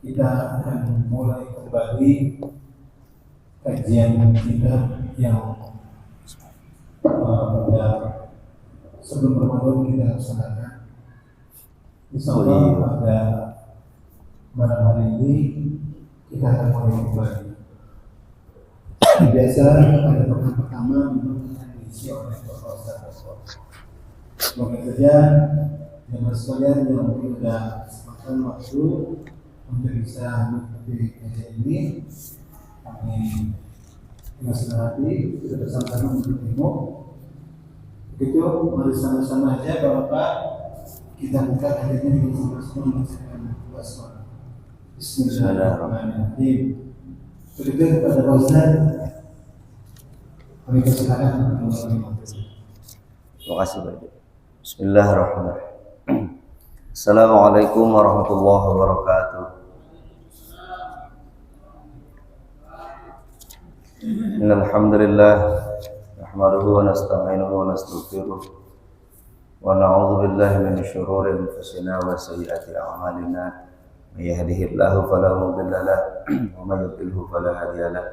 kita akan mulai kembali kajian kita yang pada sebelum Ramadan kita laksanakan. Insyaallah pada malam hari ini kita akan mulai kembali. Biasa pada pekan pertama memang diisi oleh Bapak-Bapak. Semoga saja jemaah sekalian yang mungkin sudah kesempatan waktu untuk bisa mengikuti kajian ini, kami dengan senang hati sudah bersama-sama untuk ilmu. Begitu, mari sama-sama aja Bapak kita buka kajian ini sama-sama mengucapkan basmalah. Bismillahirrahmanirrahim. Begitu kepada Pak Ustaz, kami persilakan untuk mengucapkan. Terima kasih banyak. Bismillahirrahmanirrahim. Assalamualaikum warahmatullahi wabarakatuh. Innal hamdalillah nahmaduhu wa nasta'inuhu wa nastaghfiruh wa na'udzu billahi min shururi anfusina wa sayyiati a'malina. May yahdihillahu fala mudilla lahu wa may yudlilhu fala hadiya lahu.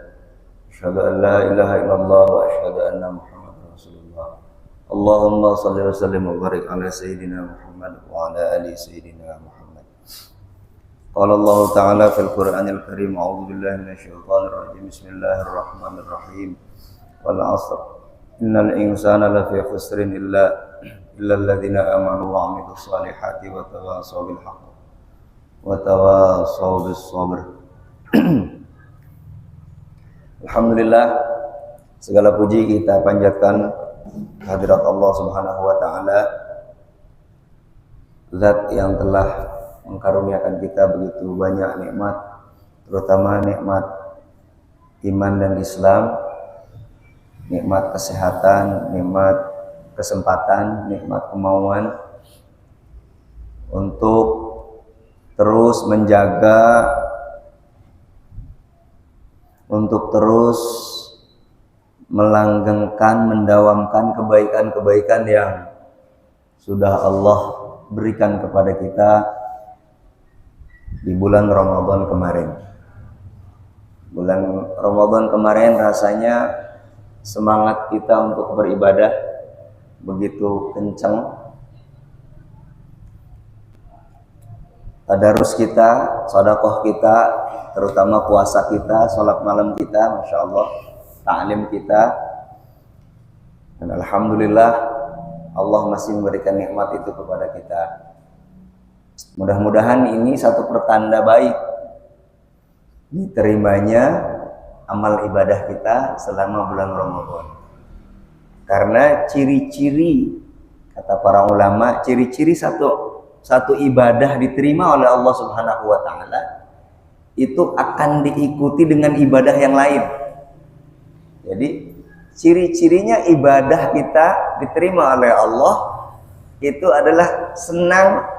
Asyhadu an la ilaha illallah wa asyhadu anna Muhammadar Rasulullah. Allahumma salli wa sallim wa barik ala sayyidina Muhammad wa ala ali sayyidina Muhammad. Qala Allah Ta'ala fil Qur'anil Karim, a'udzu billahi minasyaitonir rajim. Bismillahirrahmanirrahim. Wal 'ashr. Innal insana lafi khusrin illa alladziina aamanu wa 'amilus shalihati wa tawassaw bil haqq wa tawassaw bis sabr. Alhamdulillah, segala puji kita panjatkan hadirat Allah Subhanahu wa Ta'ala, Zat yang telah mengkaruniakan kita begitu banyak nikmat, terutama nikmat iman dan Islam, nikmat kesehatan, nikmat kesempatan, nikmat kemauan untuk terus menjaga, untuk terus melanggengkan, mendawamkan kebaikan-kebaikan yang sudah Allah berikan kepada kita di bulan Ramadan kemarin. Bulan Ramadan kemarin rasanya semangat kita untuk beribadah begitu kencang. Tadarus kita, sedekah kita, terutama puasa kita, salat malam kita, Masya Allah, ta'lim kita. Dan alhamdulillah Allah masih memberikan nikmat itu kepada kita. Mudah-mudahan ini satu pertanda baik diterimanya amal ibadah kita selama bulan Ramadan. Karena ciri-ciri, kata para ulama, ciri-ciri satu ibadah diterima oleh Allah Subhanahu wa Ta'ala itu akan diikuti dengan ibadah yang lain. Jadi ciri-cirinya ibadah kita diterima oleh Allah itu adalah senang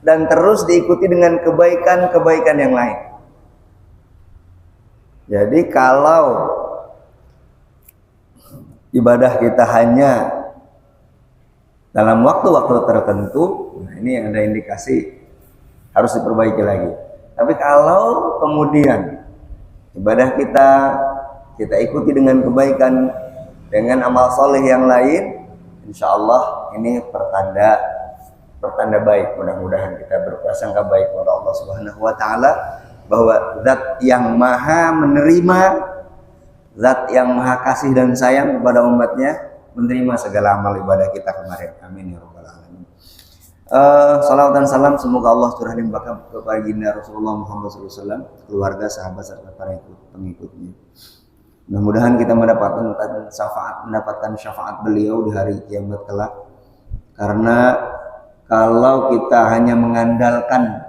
dan terus diikuti dengan kebaikan-kebaikan yang lain. Jadi kalau ibadah kita hanya dalam waktu-waktu tertentu, nah ini ada indikasi harus diperbaiki lagi. Tapi kalau kemudian ibadah kita ikuti dengan kebaikan, dengan amal soleh yang lain, insya Allah ini pertanda baik. Mudah-mudahan kita berprasangka baik kepada Allah Subhanahu wa Ta'ala, bahwa Zat yang maha menerima, Zat yang maha kasih dan sayang kepada umatnya, menerima segala amal ibadah kita kemarin. Amin ya rabbal alamin. Salawat dan salam semoga Allah turun limpahkan kepada baginda Rasulullah Muhammad SAW, keluarga, sahabat serta para pengikutnya. Mudah-mudahan kita mendapatkan syafaat beliau di hari kiamat kelak. Karena kalau kita hanya mengandalkan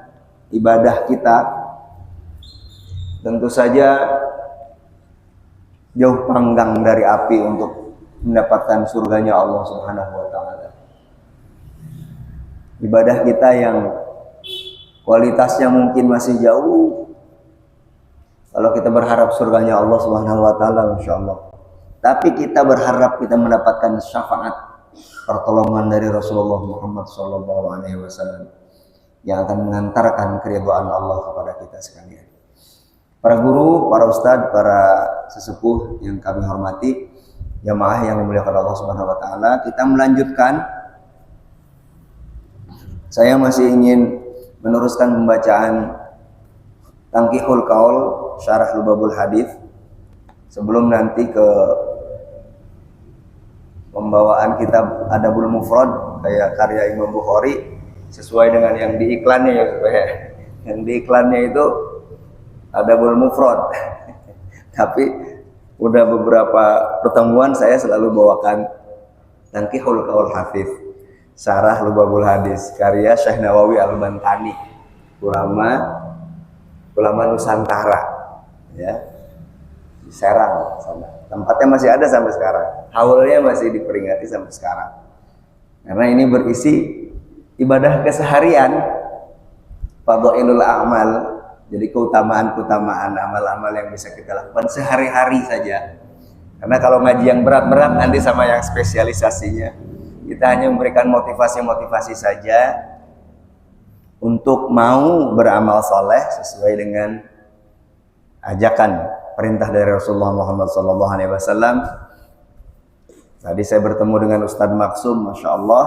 ibadah kita, tentu saja jauh panggang dari api untuk mendapatkan surganya Allah Subhanahu wa Ta'ala. Ibadah kita yang kualitasnya mungkin masih jauh, kalau kita berharap surganya Allah Subhanahu wa Ta'ala, insya Allah. Tapi kita berharap kita mendapatkan syafaat pertolongan dari Rasulullah Muhammad SAW. yang akan mengantarkan keridhaan Allah kepada kita sekalian. Para guru, para ustadz, para sesepuh yang kami hormati, jamaah yang dimuliakan Allah Subhanahu wa taala, kita melanjutkan. Saya masih ingin meneruskan pembacaan Tanqihul Qaul Syarah Lubabul Hadits sebelum nanti ke pembawaan kitab Adabul Mufrad kayak karya Imam Bukhari sesuai dengan yang di iklannya ya, supaya yang di iklannya itu Adabul Mufrad. Tapi udah beberapa pertemuan saya selalu bawakan Tanqihul Qaul Hadits Syarah Lubabul Hadits karya Syekh Nawawi Al-Bantani, ulama Nusantara ya, di Serang sana. Tempatnya masih ada sampai sekarang, haulnya masih diperingati sampai sekarang, karena ini berisi ibadah keseharian, fadhailul a'mal. Jadi keutamaan amal-amal yang bisa kita lakukan sehari-hari saja. Karena kalau ngaji yang berat-berat nanti sama yang spesialisasinya, kita hanya memberikan motivasi-motivasi saja untuk mau beramal soleh sesuai dengan ajakan perintah dari Rasulullah Muhammad SAW. Tadi saya bertemu dengan Ustadz Maksum, Masya Allah,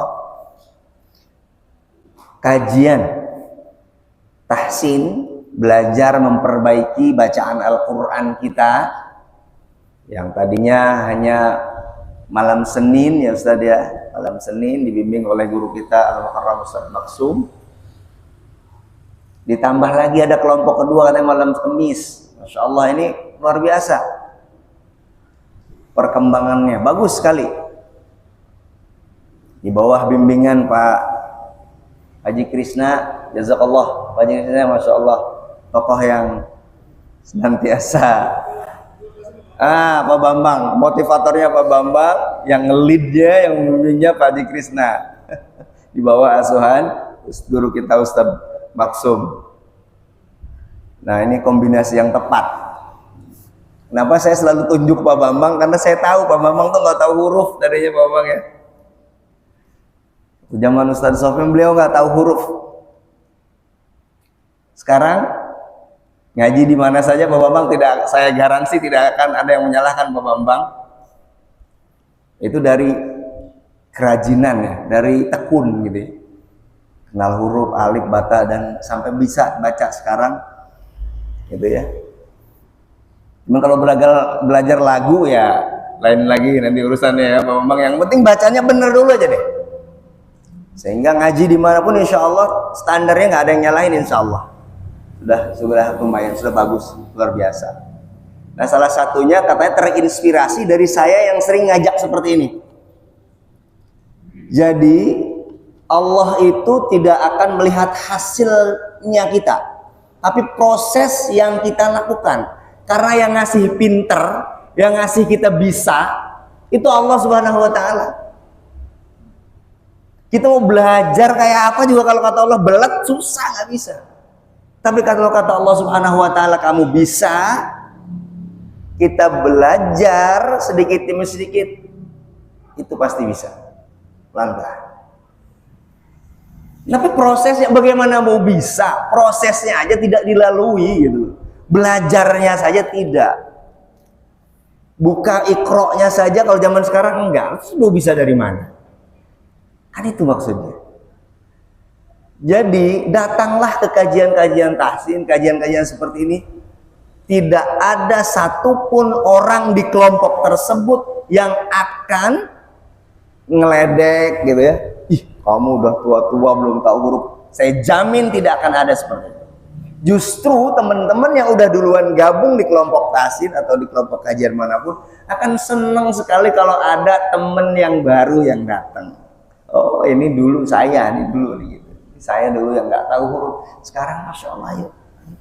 kajian tahsin, belajar memperbaiki bacaan Al-Quran kita yang tadinya hanya malam Senin ya Ustadz ya, malam Senin dibimbing oleh guru kita Al-Muharram Ustadz Maksum. Ditambah lagi ada kelompok kedua katanya malam Kamis. Masya Allah, ini luar biasa perkembangannya, bagus sekali. Di bawah bimbingan Pak Haji Krisna, jazakallah. Pak Haji Krisna, Masya Allah, tokoh yang senantiasa. Pak Bambang, motivatornya Pak Bambang, yang nge-leadnya, yang membimbingnya Pak Haji Krisna. Di bawah asuhan guru kita Ustadz Maksum. Nah, ini kombinasi yang tepat. Kenapa saya selalu tunjuk Pak Bambang? Karena saya tahu Pak Bambang tuh nggak tahu huruf tadinya Pak Bambang ya. Zaman Ustadz Sofyan beliau nggak tahu huruf. Sekarang ngaji di mana saja Pak Bambang tidak, saya garansi tidak akan ada yang menyalahkan Pak Bambang. Itu dari kerajinan ya, dari tekun gitu ya. Kenal huruf, alif, bata, dan sampai bisa baca sekarang gitu ya. Cuman kalau belajar lagu ya lain lagi nanti urusannya ya Pak Bambang. Yang penting bacanya bener dulu aja deh, sehingga ngaji dimanapun insya Allah standarnya nggak ada yang nyalahin, insya Allah sudah lumayan, sudah bagus, luar biasa. Nah, salah satunya katanya terinspirasi dari saya yang sering ngajak seperti ini. Jadi Allah itu tidak akan melihat hasilnya kita, tapi proses yang kita lakukan. Karena yang ngasih pinter, yang ngasih kita bisa, itu Allah Subhanahu wa ta'ala. Kita mau belajar kayak apa juga kalau kata Allah belat, susah, nggak bisa. Tapi kalau kata Allah Subhanahu wa ta'ala kamu bisa, kita belajar sedikit demi sedikit, itu pasti bisa. Pelan-pelan. Tapi prosesnya bagaimana mau bisa? Prosesnya aja tidak dilalui gitu. Belajarnya saja tidak. Buka Iqra-nya saja kalau zaman sekarang enggak. Terus mau bisa dari mana? Kan itu maksudnya. Jadi datanglah ke kajian-kajian tahsin, kajian-kajian seperti ini. Tidak ada satupun orang di kelompok tersebut yang akan ngeledek gitu ya. Ih, kamu udah tua-tua belum tahu huruf. Saya jamin tidak akan ada seperti itu. Justru teman-teman yang udah duluan gabung di kelompok tahsin atau di kelompok kajian manapun akan senang sekali kalau ada teman yang baru yang datang. Oh, ini dulu saya, ini dulu nih gitu. Saya dulu yang nggak tahu huruf. Sekarang Masya Allah yuk.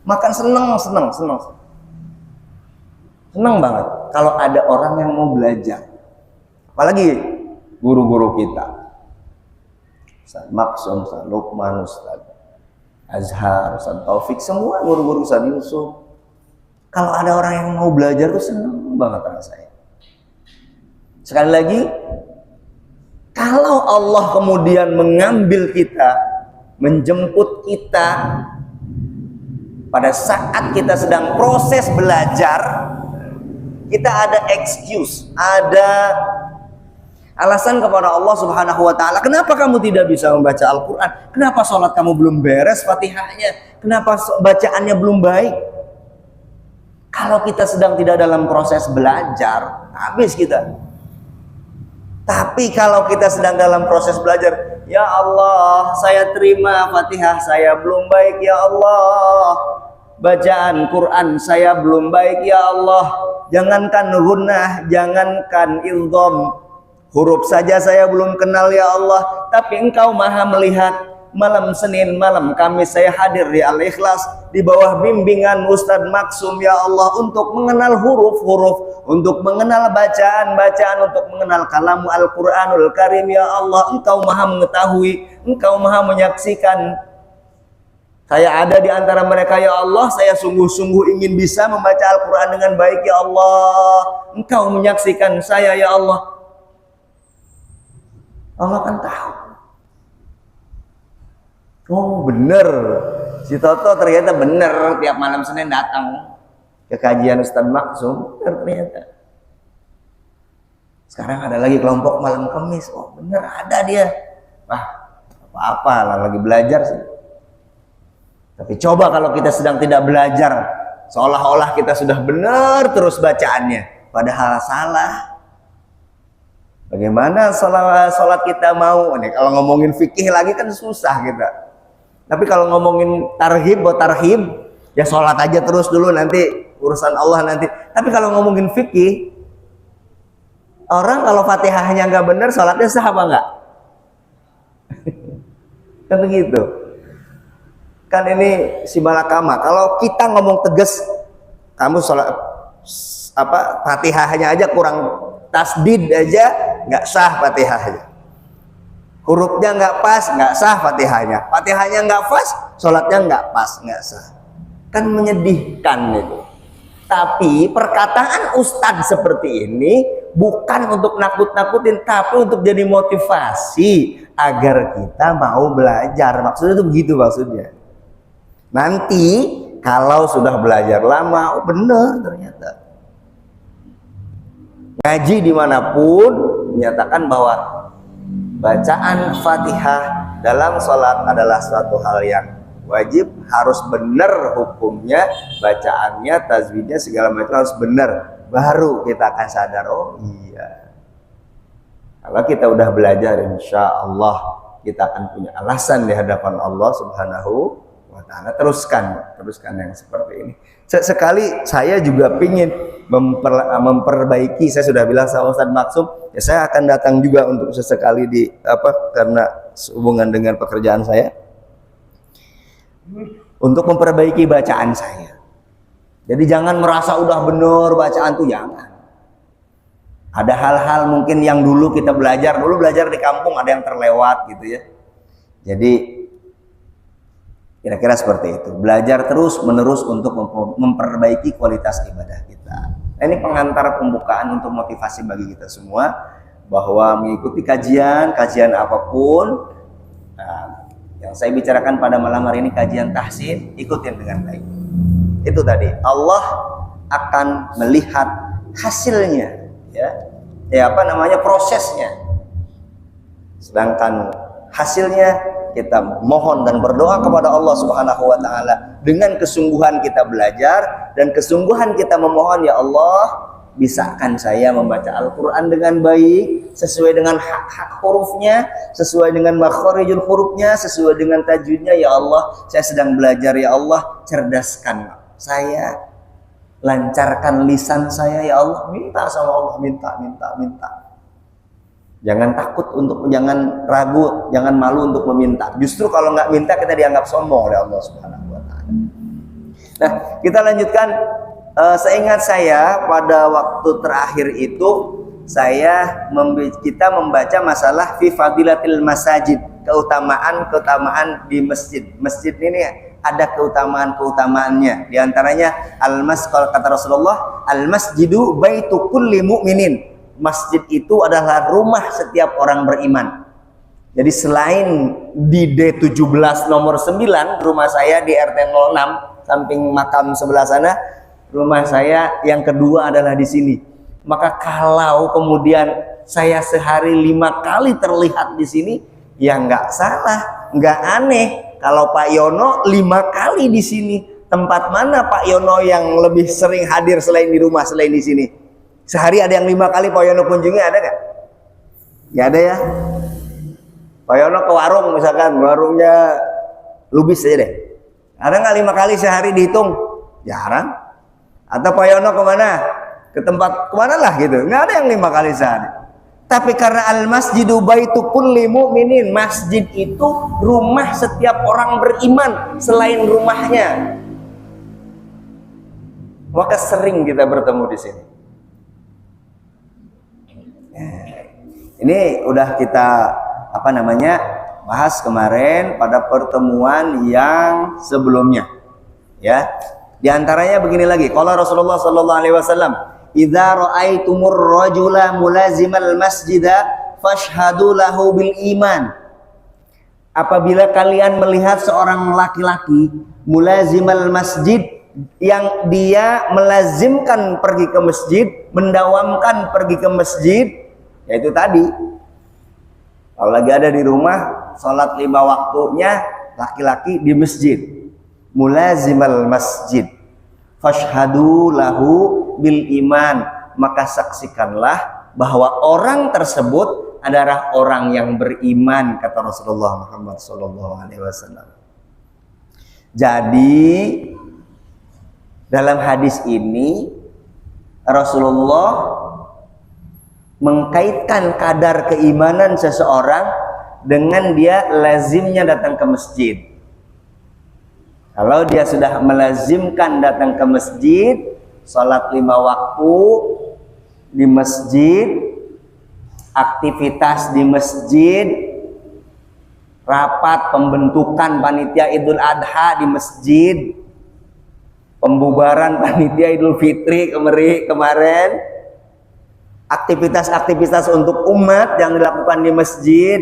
Makan senang banget kalau ada orang yang mau belajar. Apalagi guru-guru kita. Ustaz Maksum, Ustaz Lukman, Ustaz Azhar, Ustaz Taufik, semua guru-guru Ustaz Yusuf. Kalau ada orang yang mau belajar tuh senang banget rasanya. Sekali lagi, kalau Allah kemudian mengambil kita, menjemput kita pada saat kita sedang proses belajar. Kita ada excuse, ada alasan kepada Allah Subhanahu wa taala, kenapa kamu tidak bisa membaca Al-Qur'an? Kenapa sholat kamu belum beres Fatihahnya? Kenapa bacaannya belum baik? Kalau kita sedang tidak dalam proses belajar, habis kita. Tapi kalau kita sedang dalam proses belajar, ya Allah, saya terima Fatihah saya belum baik ya Allah. Bacaan Quran saya belum baik ya Allah. Jangankan gunnah, jangankan idgham, huruf saja saya belum kenal ya Allah. Tapi Engkau Maha melihat. Malam Senin, malam Kamis saya hadir di Al-Ikhlas di bawah bimbingan Ustadz Maksum ya Allah, untuk mengenal huruf-huruf, untuk mengenal bacaan-bacaan, untuk mengenal kalam Al-Quranul Karim ya Allah. Engkau Maha mengetahui, Engkau Maha menyaksikan. Saya ada di antara mereka ya Allah, saya sungguh-sungguh ingin bisa membaca Al-Quran dengan baik ya Allah. Engkau menyaksikan saya ya Allah. Allah kan tahu. Oh bener, si Toto ternyata bener tiap malam Senin datang ke kajian Ustadz Maksum, bener ternyata. Sekarang ada lagi kelompok malam Kamis, oh bener ada dia. Wah apa-apa lah, lagi belajar sih. Tapi coba kalau kita sedang tidak belajar, seolah-olah kita sudah benar terus bacaannya, padahal salah. Bagaimana sholat kita mau? Nih, kalau ngomongin fikih lagi kan susah kita. Tapi kalau ngomongin tarhib, ya sholat aja terus dulu, nanti urusan Allah nanti. Tapi kalau ngomongin fikih, orang kalau Fatihahnya nggak benar, sholatnya sah apa nggak? Kan begitu. Kan ini si malakama. Kalau kita ngomong tegas, kamu sholat Fatihahnya aja kurang tasdid aja nggak sah Fatihahnya. Hurufnya nggak pas, nggak sah Fatihahnya. Fatihahnya nggak pas, sholatnya nggak pas, nggak sah. Kan menyedihkan itu. Tapi perkataan Ustadz seperti ini bukan untuk nakut-nakutin, tapi untuk jadi motivasi agar kita mau belajar. Maksudnya itu begitu maksudnya. Nanti kalau sudah belajar lama, oh benar ternyata. Ngaji dimanapun menyatakan bahwa bacaan Fatihah dalam sholat adalah suatu hal yang wajib, harus benar hukumnya, bacaannya, tajwidnya, segala macam harus benar. Baru kita akan sadar, oh iya. Kalau kita udah belajar, insya Allah kita akan punya alasan di hadapan Allah Subhanahu wa ta'ala. Teruskan yang seperti ini. Sekali saya juga ingin memperbaiki, saya sudah bilang sama Ustadz Maksum, ya saya akan datang juga untuk sesekali karena hubungan dengan pekerjaan saya, untuk memperbaiki bacaan saya. Jadi jangan merasa udah benar bacaan tuh, jangan. Ada hal-hal mungkin yang dulu kita belajar di kampung, ada yang terlewat gitu ya. Jadi kira-kira seperti itu. Belajar terus menerus untuk memperbaiki kualitas ibadah kita. Nah, ini pengantar pembukaan untuk motivasi bagi kita semua, bahwa mengikuti kajian apapun. Nah, yang saya bicarakan pada malam hari ini kajian tahsin, ikutin dengan baik. Itu tadi, Allah akan melihat hasilnya, prosesnya. Sedangkan hasilnya kita mohon dan berdoa kepada Allah Subhanahu wa ta'ala dengan kesungguhan kita belajar dan kesungguhan kita memohon, ya Allah, bisakan saya membaca Al-Quran dengan baik, sesuai dengan hak-hak hurufnya, sesuai dengan makharijul hurufnya, sesuai dengan tajwidnya. Ya Allah, saya sedang belajar, ya Allah, cerdaskan saya, lancarkan lisan saya, ya Allah. Minta sama Allah, minta. Jangan takut jangan ragu, jangan malu untuk meminta. Justru kalau nggak minta kita dianggap sombong oleh Allah Subhanahu wa ta'ala. Nah, kita lanjutkan. Seingat saya pada waktu terakhir itu kita membaca masalah fi fadilatil masajid, keutamaan di masjid. Masjid ini ada keutamaannya. Di antaranya kalau kata Rasulullah, al-masjidu baitu kulli mu'minin. Masjid itu adalah rumah setiap orang beriman. Jadi selain di D17 nomor 9, rumah saya di RT 06, samping makam sebelah sana, rumah saya yang kedua adalah di sini. Maka kalau kemudian saya sehari 5 kali terlihat di sini, ya nggak salah, nggak aneh. Kalau Pak Yono 5 kali di sini, tempat mana Pak Yono yang lebih sering hadir selain di rumah, selain di sini? Sehari ada yang 5 kali Pak Yono kunjungi, ada nggak? Nggak ada ya. Pak Yono ke warung misalkan, warungnya Lubis aja deh. Ada nggak 5 kali sehari dihitung? Jarang. Atau Pak Yono kemana? Ke tempat kemana lah gitu. Nggak ada yang 5 kali sehari. Tapi karena al-masjidu baitu kulli mu'minin, masjid itu rumah setiap orang beriman selain rumahnya. Maka sering kita bertemu di sini. Ini udah kita bahas kemarin pada pertemuan yang sebelumnya, ya. Di antaranya begini lagi, qala Rasulullah sallallahu alaihi wasallam, "Idza ra'aitumur rajula mulazimal masjida fashhadu lahu bil iman." Apabila kalian melihat seorang laki-laki mulazimal masjid, yang dia melazimkan pergi ke masjid, mendawamkan pergi ke masjid, yaitu tadi, kalau lagi ada di rumah, sholat 5 waktunya, laki-laki di masjid, mulazimal masjid, fashhadu lahu bil iman, maka saksikanlah bahwa orang tersebut adalah orang yang beriman, kata Rasulullah Muhammad SAW. Jadi dalam hadis ini Rasulullah mengkaitkan kadar keimanan seseorang dengan dia lazimnya datang ke masjid. Kalau dia sudah melazimkan datang ke masjid, sholat 5 waktu di masjid, aktivitas di masjid, rapat pembentukan panitia Idul Adha di masjid, pembubaran panitia Idul Fitri kemarin, aktivitas-aktivitas untuk umat yang dilakukan di masjid.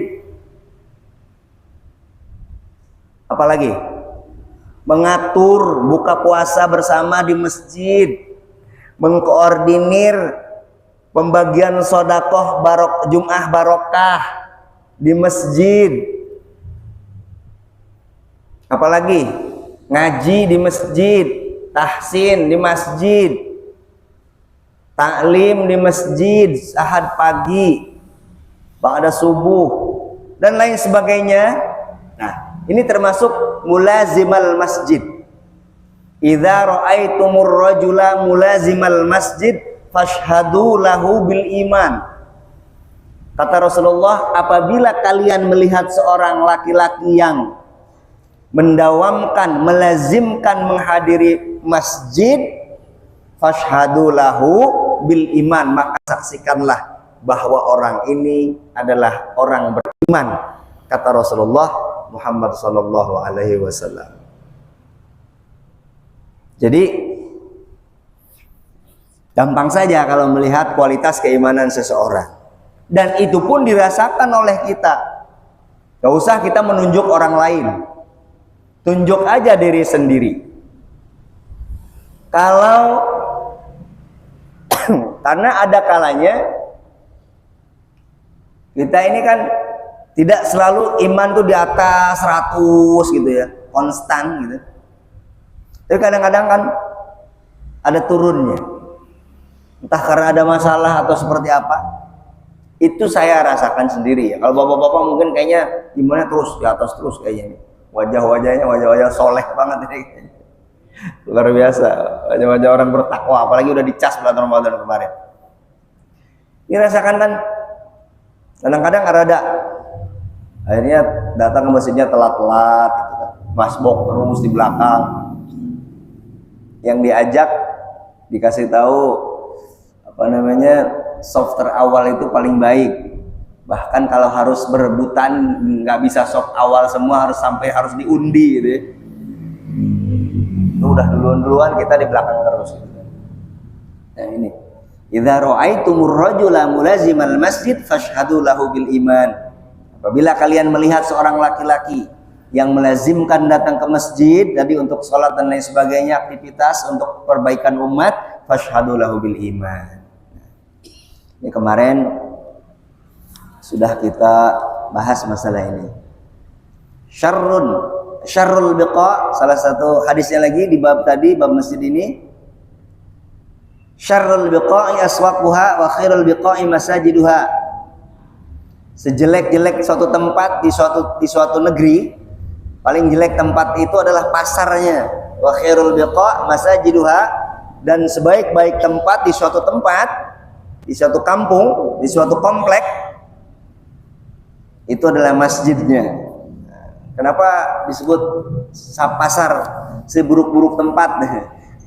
Apalagi mengatur buka puasa bersama di masjid, mengkoordinir pembagian sodakoh Jum'ah barokah di masjid. Apalagi ngaji di masjid, tahsin di masjid, taklim di masjid, sahad pagi, ba'da subuh, dan lain sebagainya. Nah, ini termasuk mulazimal masjid. Idza ra'aitumur rajula mulazimal masjid fashhadu lahu bil iman. Kata Rasulullah, apabila kalian melihat seorang laki-laki yang mendawamkan, melazimkan menghadiri masjid, fashhadu lahu bil iman, maka saksikanlah bahwa orang ini adalah orang beriman, kata Rasulullah Muhammad sallallahu alaihi wasallam. Jadi gampang saja kalau melihat kualitas keimanan seseorang, dan itu pun dirasakan oleh kita. Gak usah kita menunjuk orang lain, tunjuk aja diri sendiri. Kalau karena ada kalanya kita ini kan tidak selalu iman tuh di atas 100 gitu ya, konstan gitu. Tapi kadang-kadang kan ada turunnya, entah karena ada masalah atau seperti apa. Itu saya rasakan sendiri ya. Kalau bapak-bapak mungkin kayaknya gimana, terus di atas terus kayaknya. Wajah-wajahnya wajah-wajah soleh banget ini. Luar biasa, wajah-wajah orang bertakwa, apalagi udah dicas bulan Ramadan kemarin. Ini rasakan kan, kadang-kadang ada akhirnya datang ke masjidnya telat-telat gitu kan, masbok terus di belakang. Yang diajak dikasih tahu soft awal itu paling baik. Bahkan kalau harus berebutan nggak bisa soft awal semua, harus diundi gitu ya. Itu udah duluan kita di belakang terus gitu. Nah ini, idza ra'aitumur rajula mulazimal masjid fashhadu lahu bil iman. Apabila kalian melihat seorang laki-laki yang melazimkan datang ke masjid tadi untuk sholat dan lain sebagainya, aktivitas untuk perbaikan umat, fashhadu lahu bil iman. Ini kemarin sudah kita bahas masalah ini. Syarrul biqa, salah satu hadisnya lagi di bab tadi, bab masjid ini. Syarrul biqa'i aswaquha wa khairul biqa'i masajiduha. Sejelek-jelek suatu tempat di suatu negeri, paling jelek tempat itu adalah pasarnya. Wa khairul biqa' masajiduha, dan sebaik-baik tempat di suatu tempat, di suatu kampung, di suatu komplek itu adalah masjidnya. Kenapa disebut pasar seburuk-buruk tempat?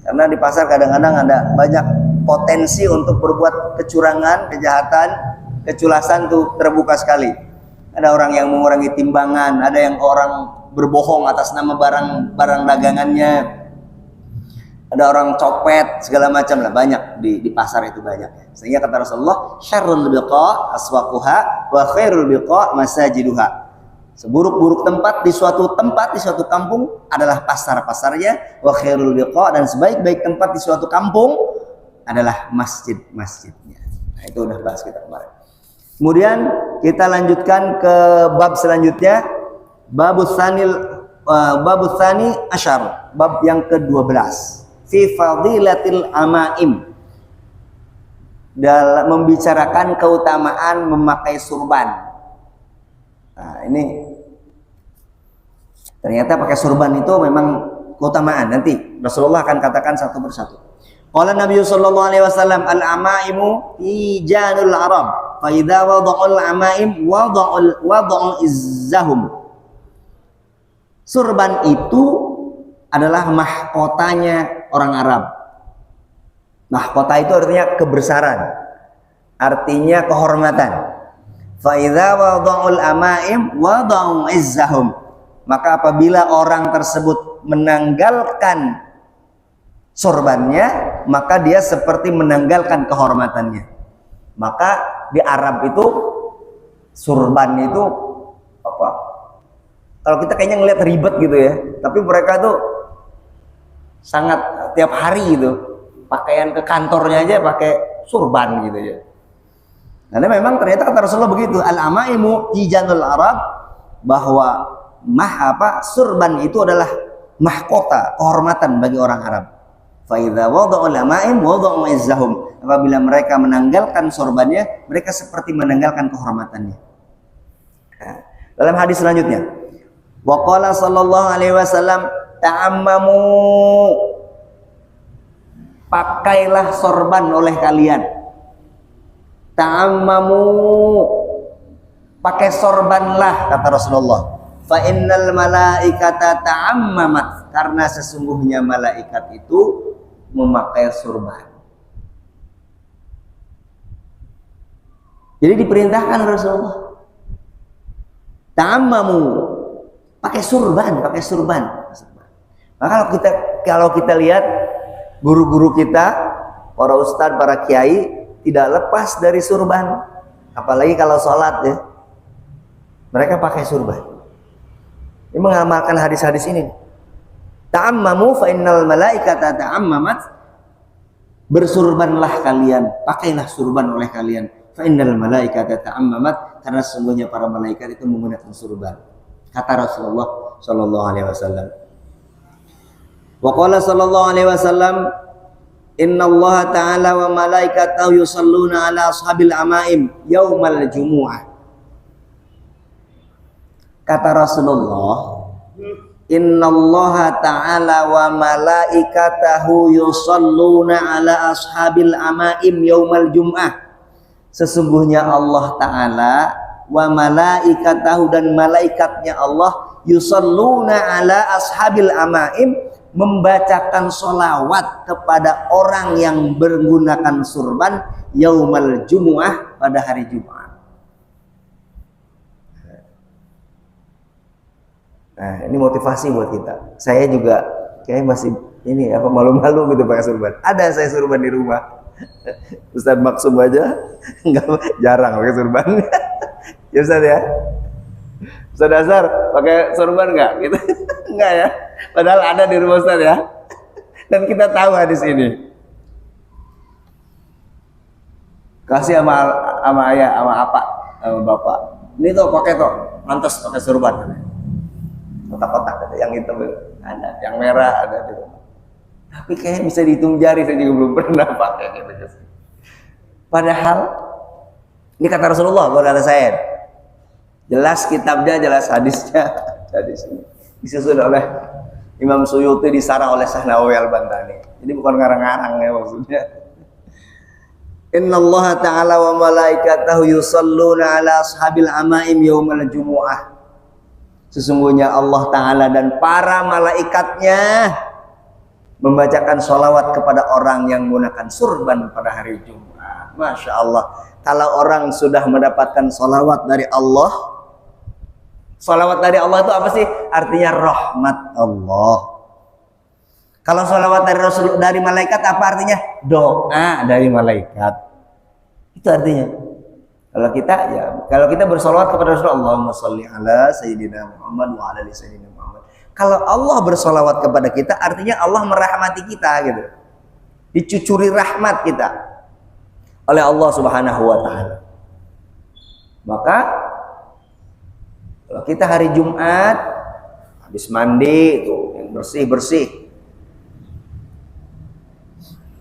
Karena di pasar kadang-kadang ada banyak potensi untuk berbuat kecurangan, kejahatan, keculasan tuh terbuka sekali. Ada orang yang mengurangi timbangan, ada yang orang berbohong atas nama barang dagangannya, ada orang copet, segala macam lah, banyak di pasar itu banyak. Sehingga kata Rasulullah, syarrul biqa aswaquha wa khairul biqa masajiduha. Seburuk-buruk tempat di suatu kampung adalah pasar-pasarnya, wa khairul biqa, dan sebaik-baik tempat di suatu kampung adalah masjid-masjidnya. Nah, itu udah bahas kita kemarin. Kemudian kita lanjutkan ke bab selanjutnya, babus tsani asyar, bab yang ke-12, fi fadilatil amaim, dalam membicarakan keutamaan memakai surban. Nah, ini ternyata pakai surban itu memang keutamaan. Nanti Rasulullah akan katakan satu persatu. Qala Nabi sallallahu alaihi wasallam, al-amaimu ijanul arab, fa idza wada'ul amaim wada'u izzahum. Surban itu adalah mahkotanya orang Arab. Mahkota itu artinya kebesaran, artinya kehormatan. Fa idza wada'ul amaim wada'u izzahum. Maka apabila orang tersebut menanggalkan surbannya, maka dia seperti menanggalkan kehormatannya. Maka di Arab itu surban itu apa? Kalau kita kayaknya ngelihat ribet gitu ya, tapi mereka tuh sangat tiap hari gitu, pakaian ke kantornya aja pakai surban gitu ya. Karena memang ternyata kata Rasulullah begitu, al-amaimu hijanul Arab, bahwa surban itu adalah mahkota, kehormatan bagi orang Arab. Fa idza wada'ul amaim wada'u izzahum. Apabila mereka menanggalkan sorbannya, mereka seperti menanggalkan kehormatannya. Nah, dalam hadis selanjutnya, wa qala sallallahu alaihi wasallam, ta'ammamu, pakailah sorban oleh kalian. Ta'ammamu, pakai sorbanlah, kata Rasulullah. Fa innal malaikata ta'ammamat, karena sesungguhnya malaikat itu memakai surban. Jadi diperintahkan Rasulullah, ta'ammamu, pakai surban. Maka kalau kita lihat guru-guru kita, para ustadz, para kiai, tidak lepas dari surban. Apalagi kalau sholat ya, mereka pakai surban. Ini mengamalkan hadis-hadis ini. Ta'ammamu fa innal malaikata ta'ammamat, bersurbanlah kalian, pakailah surban oleh kalian. Fa innal malaikata ta'ammamat, karena sesungguhnya para malaikat itu menggunakan surban. Kata Rasulullah sallallahu alaihi wasallam. Wa qala sallallahu alaihi wasallam, innallaha ta'ala wa malaikatahu yusalluna ala ashabil amaim yaumal jumu'ah. Kata Rasulullah, innallaha ta'ala wa malaikatahu yusalluna ala ashabil amaim yaumal jum'ah. Sesungguhnya Allah Ta'ala wa malaikatahu, dan malaikatnya Allah, yusalluna ala ashabil amaim, membacakan sholawat kepada orang yang menggunakan surban yaumal jumu'ah, pada hari Jumat. Nah, ini motivasi buat kita. Saya juga kayak masih ini malu-malu gitu pakai surban. Ada saya surban di rumah. Ustaz Maksum aja jarang pakai surban. Ya Ustaz ya. Ustaz Azhar pakai sorban nggak? Gitu. Enggak ya. Padahal ada di rumah Ustaz ya. Dan kita tahu hadis ini. Kasih sama ayah, sama apa, sama bapak. Ini tuh pakai tuh, mantas pakai sorban. Kotak-kotak yang hitam ada, yang merah ada di rumah. Tapi kayaknya bisa dihitung jari, saya juga belum pernah pakai gitu. Padahal ini kata Rasulullah, bukan kata saya. Jelas kitabnya, jelas hadisnya. Hadisnya disusun oleh Imam Suyuti, disarah oleh Syekh Nawawi Al-Bantani. Jadi bukan ngarang-ngarang ya maksudnya. Inna Allah Ta'ala wa malaikatahu yusalluna ala ashabil amaim yawmal jumu'ah. Sesungguhnya Allah Ta'ala dan para malaikatnya membacakan sholawat kepada orang yang menggunakan surban pada hari Jumat. Masya Allah. Kalau orang sudah mendapatkan sholawat dari Allah, sholawat dari Allah itu apa sih? Artinya rahmat Allah. Kalau sholawat dari malaikat apa artinya? Doa dari malaikat. Itu artinya. Kalau kita bersolawat kepada Rasulullah, Allahumma sholli ala sayyidina Muhammad wa ala ali sayyidina Muhammad. Kalau Allah bersolawat kepada kita, artinya Allah merahmati kita gitu. Dicucuri rahmat kita oleh Allah Subhanahu wa taala. Maka kalau kita hari Jumat habis mandi tuh yang bersih-bersih,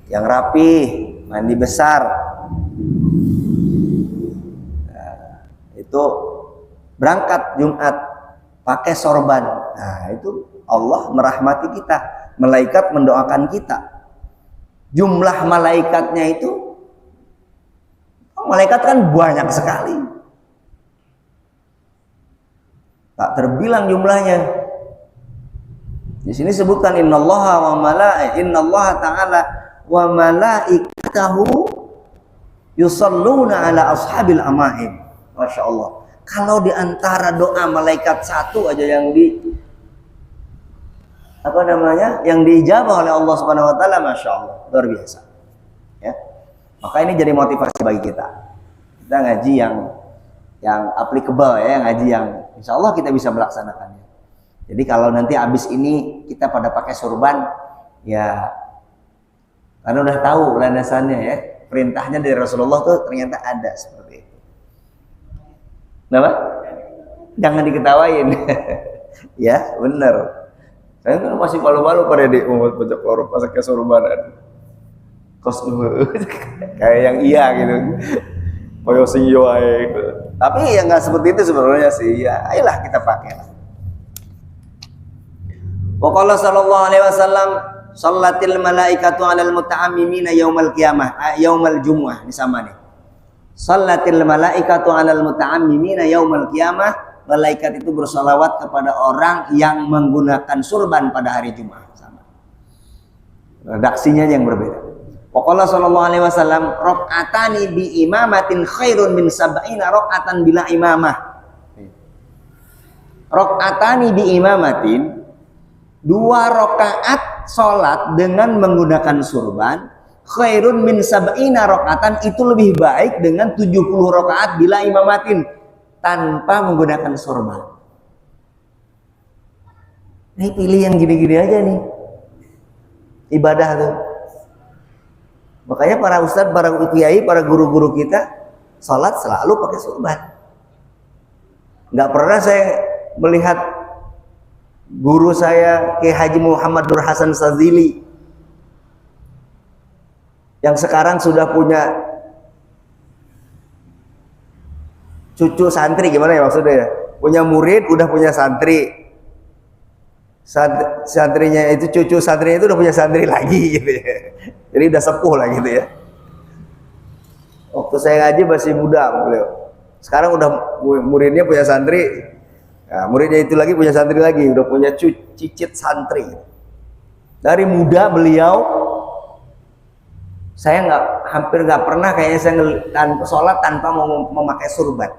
yang rapi, mandi besar, nah, itu berangkat Jumat pakai sorban. Nah, itu Allah merahmati kita, malaikat mendoakan kita. Jumlah malaikatnya itu, malaikat kan banyak sekali, tak terbilang jumlahnya. Di sini sebutkan innallaha ta'ala wa malaikatahu yusalluna ala ashabil amaim. Masya Allah. Kalau di antara doa malaikat satu aja yang yang diijabah oleh Allah Subhanahu wa taala, Masya Allah, luar biasa. Ya. Maka ini jadi motivasi bagi kita. Kita ngaji yang applicable ya, ngaji yang insya Allah kita bisa melaksanakannya. Jadi kalau nanti habis ini kita pada pakai surban, ya karena udah tahu landasannya ya, perintahnya dari Rasulullah tuh ternyata ada seperti itu. Kenapa? Jangan diketawain. Ya bener. Saya kan masih malu-malu pada di umat pojok lorong pakai sorban. Kayak yang iya gitu. Koyo sing yo ae. Tapi ya nggak seperti itu sebenarnya sih. Ya ayolah kita pakai lah. Wa qala sallallahu alaihi wasallam, "Shallatil malaikatu 'alal muta'ammimina yaumal qiyamah, yaumal jumu'ah." Ini sama nih. Shallatil malaikatu 'alal muta'ammimina yaumal qiyamah. Malaikat itu bersalawat kepada orang yang menggunakan surban pada hari Jumat. Sama. Redaksinya yang berbeda. Waqala sallallahu alaihi wasallam, raq'atani bi imamatin khairun min sab'ina raq'atan bila imamah. Raq'atani bi imamatin, 2 rakaat salat dengan menggunakan surban, khairun min sab'ina raq'atan, itu lebih baik dengan 70 rakaat bila imamatin, tanpa menggunakan sorban. Ini pilih yang gini-gini aja nih ibadah tuh. Makanya para ustadz, para kiai, para guru-guru kita salat selalu pakai sorban. Nggak pernah saya melihat guru saya Kiai Haji Muhammad Nur Hasan Sazili yang sekarang sudah punya cucu santri, gimana ya maksudnya ya? Punya murid, udah punya santri. Santrinya itu, cucu santrinya itu udah punya santri lagi gitu ya. Jadi udah sepuh lah gitu ya. Waktu saya ngaji masih muda beliau. Sekarang udah muridnya punya santri. Nah, muridnya itu lagi punya santri lagi, udah punya cicit santri. Dari muda beliau, saya hampir nggak pernah kayaknya saya sholat tanpa memakai surban.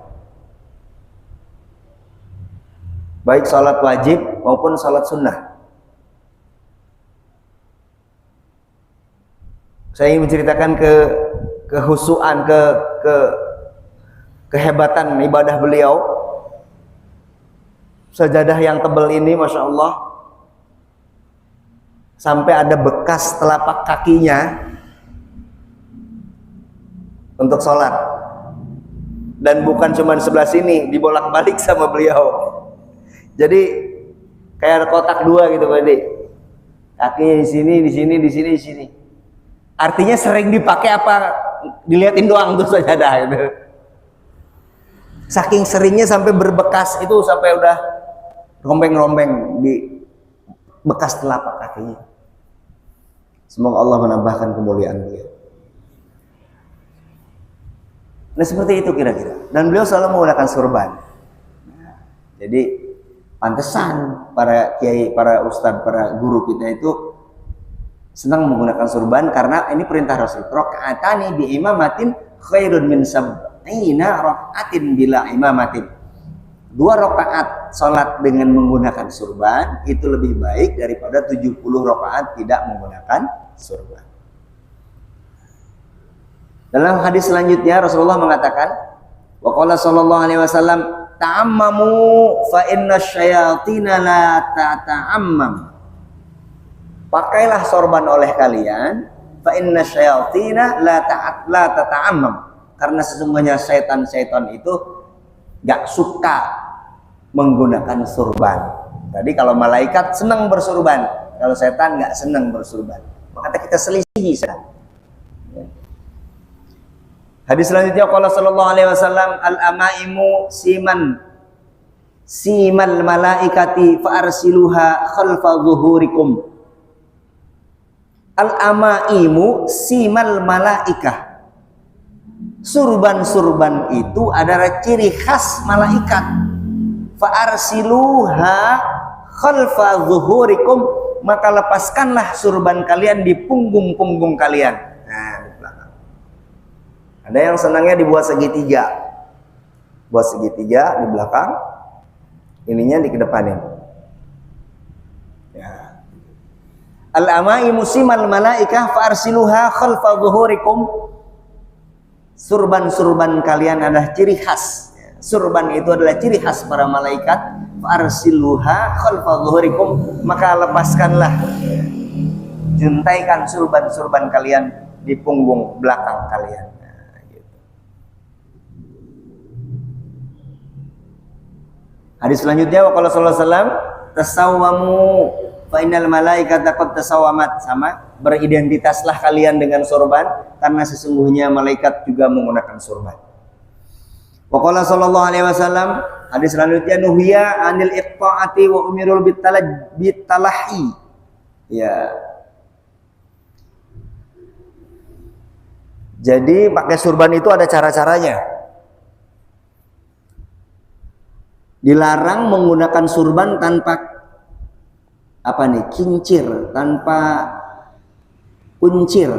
Baik sholat wajib maupun sholat sunnah. Saya ingin menceritakan kehusuan, kehebatan ibadah beliau. sajadah yang tebal ini, masya Allah, sampai ada bekas telapak kakinya untuk sholat. Dan bukan cuma sebelah sini, dibolak-balik sama beliau. Jadi kayak ada kotak dua gitu Pak Edi. Kakinya di sini, di sini, di sini, di sini. Artinya sering dipakai apa? Diliatin doang tuh sajadah gitu. Saking seringnya sampai berbekas itu, sampai udah rombeng-rombeng di bekas telapak kakinya. Semoga Allah menambahkan kemuliaan beliau. Nah seperti itu kira-kira. Dan beliau selalu menggunakan surban. Nah, jadi pantesan para kiai, para ustadz, para guru kita itu senang menggunakan surban, karena ini perintah Rasul. Rakaatani bi imamatin khairun min sab'ina rakaatin bila imamatin. 2 rakaat salat dengan menggunakan surban itu lebih baik daripada 70 rakaat tidak menggunakan surban. Dalam hadis selanjutnya Rasulullah mengatakan, wa qala sallallahu alaihi wasallam, ta'ammamu fa inna syayatina la tata'ammam. Pakailah sorban oleh kalian, fa inna syayatina la tata'ammam. Karena sesungguhnya syaitan-syaitan itu gak suka menggunakan surban. Tadi kalau malaikat senang bersurban, kalau setan gak senang bersurban. Maka kita selisihi sekarang. Hadis selanjutnya qala sallallahu alaihi wasallam, al-amaimu simal malaikati fa arsiluha khalfa zuhurikum. Al-amaimu simal malaikah. Surban-surban itu adalah ciri khas malaikat. Fa arsiluha khalfa zuhurikum, maka lepaskanlah surban kalian di punggung-punggung kalian. Nah, di belakang. Ada yang senangnya dibuat segitiga. Buat segitiga di belakang, ininya dikedepanin. Ya. Al-amaimu simal malaikah fa arsiluha khalfa zuhurikum. Surban-surban kalian adalah ciri khas. Surban itu adalah ciri khas para malaikat. Farsiluha khalfa zuhurikum, maka lepaskanlah, juntaikan surban-surban kalian di punggung belakang kalian. Nah, gitu. Hadis selanjutnya waqala sallallahu alaihi wasallam, tasawwamu fa innal malaikata qad tasawwamat. Sama, beridentitaslah kalian dengan sorban, karena sesungguhnya malaikat juga menggunakan sorban. Waqala sallallahu alaihi wasallam, hadis selanjutnya, nuhiya anil iqtaati wa umirul bitalahi. Ya. Jadi pakai surban itu ada cara-caranya. Dilarang menggunakan surban tanpa kincir, tanpa kuncir.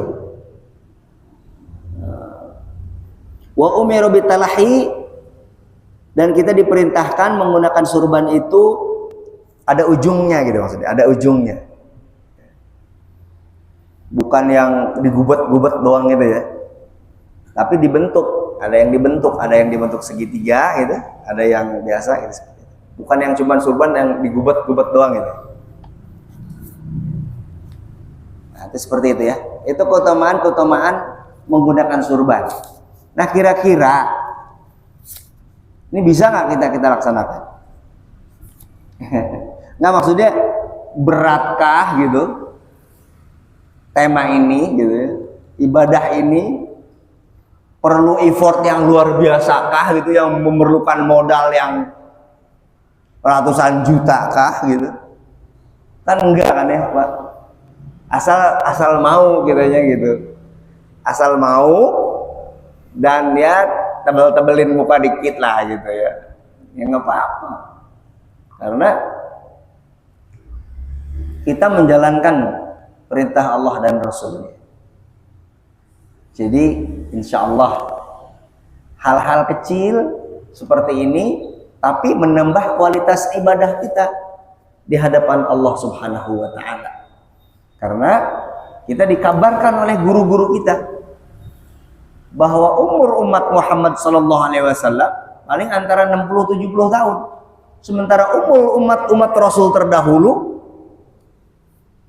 Wa umiru bitalahi, dan kita diperintahkan menggunakan surban itu ada ujungnya gitu, maksudnya ada ujungnya, bukan yang digubet-gubet doang gitu ya, tapi dibentuk. Ada yang dibentuk segitiga gitu, ada yang biasa gitu, bukan yang cuma surban yang digubet-gubet doang gitu. Nah, itu seperti itu ya. Itu keutamaan menggunakan surban. Nah, kira-kira ini bisa nggak kita laksanakan? Nggak, maksudnya beratkah gitu tema ini gitu ya? Ibadah ini perlu effort yang luar biasa kah gitu, yang memerlukan modal yang ratusan juta kah gitu? Kan enggak kan ya Pak? Asal mau kiranya gitu. Asal mau dan ya tebel-tebelin muka dikit lah gitu ya. Ya nggak apa-apa. Karena kita menjalankan perintah Allah dan Rasulnya. Jadi insya Allah hal-hal kecil seperti ini tapi menambah kualitas ibadah kita di hadapan Allah Subhanahu wa Ta'ala. Karena kita dikabarkan oleh guru-guru kita bahwa umur umat Muhammad sallallahu alaihi wasallam paling antara 60-70 tahun. Sementara umat Rasul terdahulu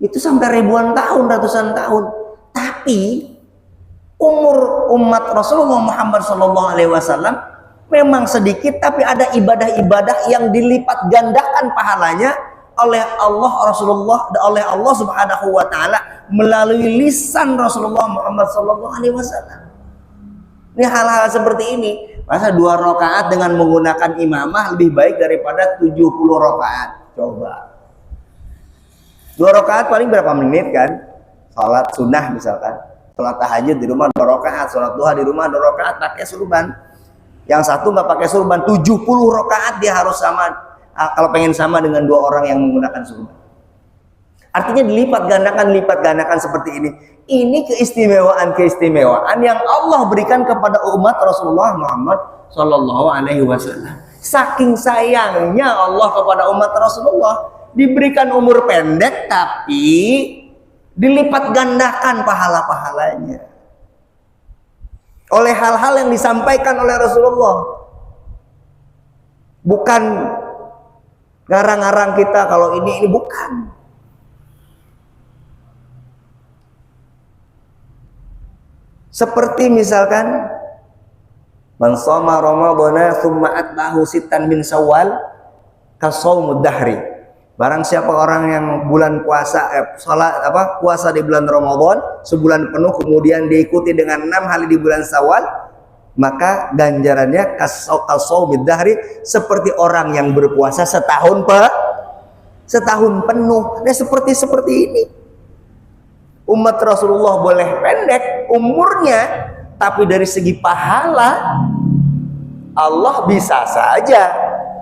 itu sampai ribuan tahun, ratusan tahun. Tapi umur umat Rasulullah Muhammad SAW memang sedikit, tapi ada ibadah-ibadah yang dilipat gandakan pahalanya oleh Allah Subhanahu wa taala melalui lisan Rasulullah Muhammad SAW. Ini hal-hal seperti ini. Masa 2 rakaat dengan menggunakan imamah lebih baik daripada 70 rakaat? Coba. 2 rakaat paling berapa menit kan? Salat sunnah misalkan. Salat tahajud di rumah 2 rakaat, salat duha di rumah 2 rakaat pakai surban. Yang satu nggak pakai surban, 70 rakaat dia harus sama, kalau pengen sama dengan 2 orang yang menggunakan surban. Artinya dilipat gandakan seperti ini. Ini keistimewaan yang Allah berikan kepada umat Rasulullah Muhammad Sallallahu Alaihi Wasallam. Saking sayangnya Allah kepada umat Rasulullah, diberikan umur pendek tapi dilipat gandakan pahala-pahalanya oleh hal-hal yang disampaikan oleh Rasulullah. Bukan ngarang-ngarang kita kalau ini bukan. Seperti misalkan man shoma ramadhana tsumma atba'ahu sittan min syawal kasaumud dahri. Barang siapa orang yang bulan puasa puasa di bulan Ramadan sebulan penuh kemudian diikuti dengan 6 hari di bulan Syawal, maka ganjarannya kasaumud dahri, seperti orang yang berpuasa setahun penuh. Nah, seperti ini. Umat Rasulullah boleh pendek umurnya, tapi dari segi pahala Allah bisa saja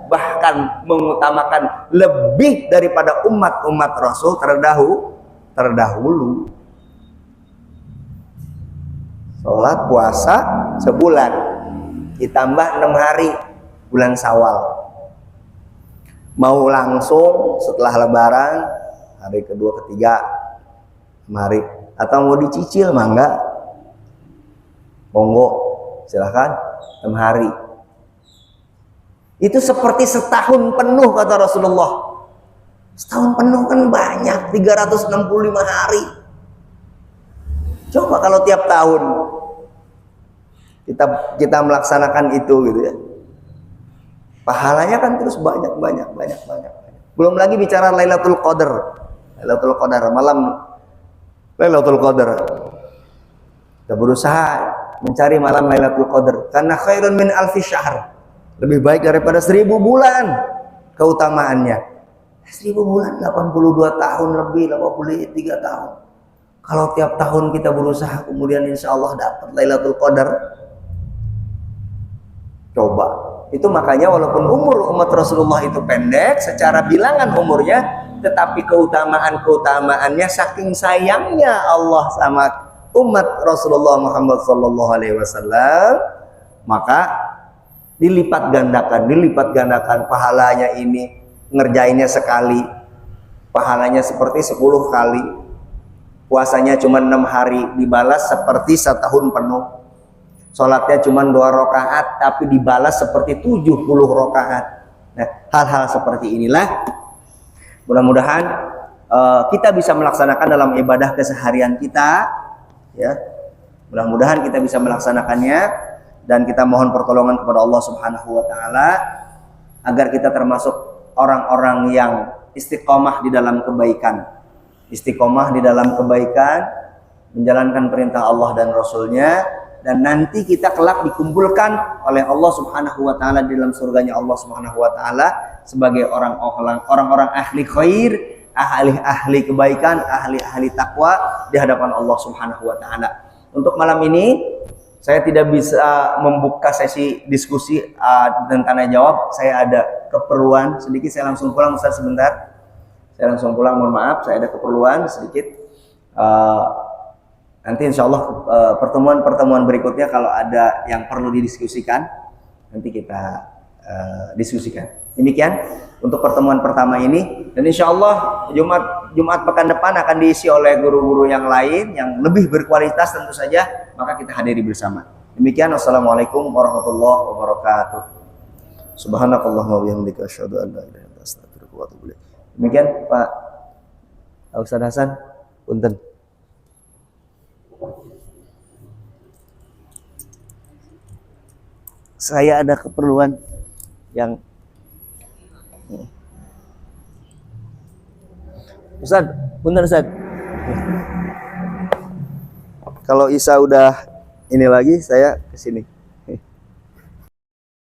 bahkan mengutamakan lebih daripada umat Rasul terdahulu. Sholat puasa sebulan ditambah 6 hari bulan Syawal. Mau langsung setelah Lebaran hari kedua ketiga mari, atau mau dicicil mangga, monggo silahkan 6 hari. Itu seperti setahun penuh kata Rasulullah. Setahun penuh kan banyak, 365 hari. Coba kalau tiap tahun kita melaksanakan itu gitu ya, pahalanya kan terus banyak. Belum lagi bicara Lailatul Qadar, malam Lailatul Qadar. Kita berusaha mencari malam Lailatul Qadar karena khairun min alfi syahr. Lebih baik daripada 1000 bulan keutamaannya. 1000 bulan 82 tahun lebih, 83 tahun. Kalau tiap tahun kita berusaha kemudian insya Allah dapat Lailatul Qadar. Coba. Itu makanya walaupun umur umat Rasulullah itu pendek secara bilangan umurnya, tetapi keutamaannya saking sayangnya Allah sama umat Rasulullah Muhammad SAW, maka dilipat gandakan pahalanya. Ini ngerjainnya sekali, pahalanya seperti 10 kali. Puasanya cuma 6 hari, dibalas seperti setahun penuh. Sholatnya cuma 2 rakaat, tapi dibalas seperti 70 rakaat. Nah, hal-hal seperti inilah mudah-mudahan kita bisa melaksanakan dalam ibadah keseharian kita, ya. Mudah-mudahan kita bisa melaksanakannya, dan kita mohon pertolongan kepada Allah Subhanahu wa taala agar kita termasuk orang-orang yang istiqomah di dalam kebaikan. Istiqomah di dalam kebaikan, menjalankan perintah Allah dan Rasulnya, dan nanti kita kelak dikumpulkan oleh Allah Subhanahu wa taala di dalam surganya Allah Subhanahu wa taala sebagai orang-orang ahli khair, ahli kebaikan, ahli takwa di hadapan Allah Subhanahu wa taala. Untuk malam ini saya tidak bisa membuka sesi diskusi dan tanya jawab. Saya ada keperluan sedikit, saya langsung pulang Ustaz sebentar. Saya langsung pulang, mohon maaf, saya ada keperluan sedikit. Nanti insya Allah pertemuan berikutnya kalau ada yang perlu didiskusikan, nanti kita diskusikan. Demikian untuk pertemuan pertama ini, dan insya Allah Jumat pekan depan akan diisi oleh guru-guru yang lain yang lebih berkualitas tentu saja, maka kita hadiri bersama. Demikian, wassalamualaikum warahmatullahi wabarakatuh. Subhanakallahumma wa bihamdika asyhadu an la ilaha illa anta astaghfiruka wa atubu ilaik. Demikian Pak Ustaz Hasan, punten. Saya ada keperluan yang Ustaz, punten Ustaz. Kalau Isa udah ini lagi, saya kesini.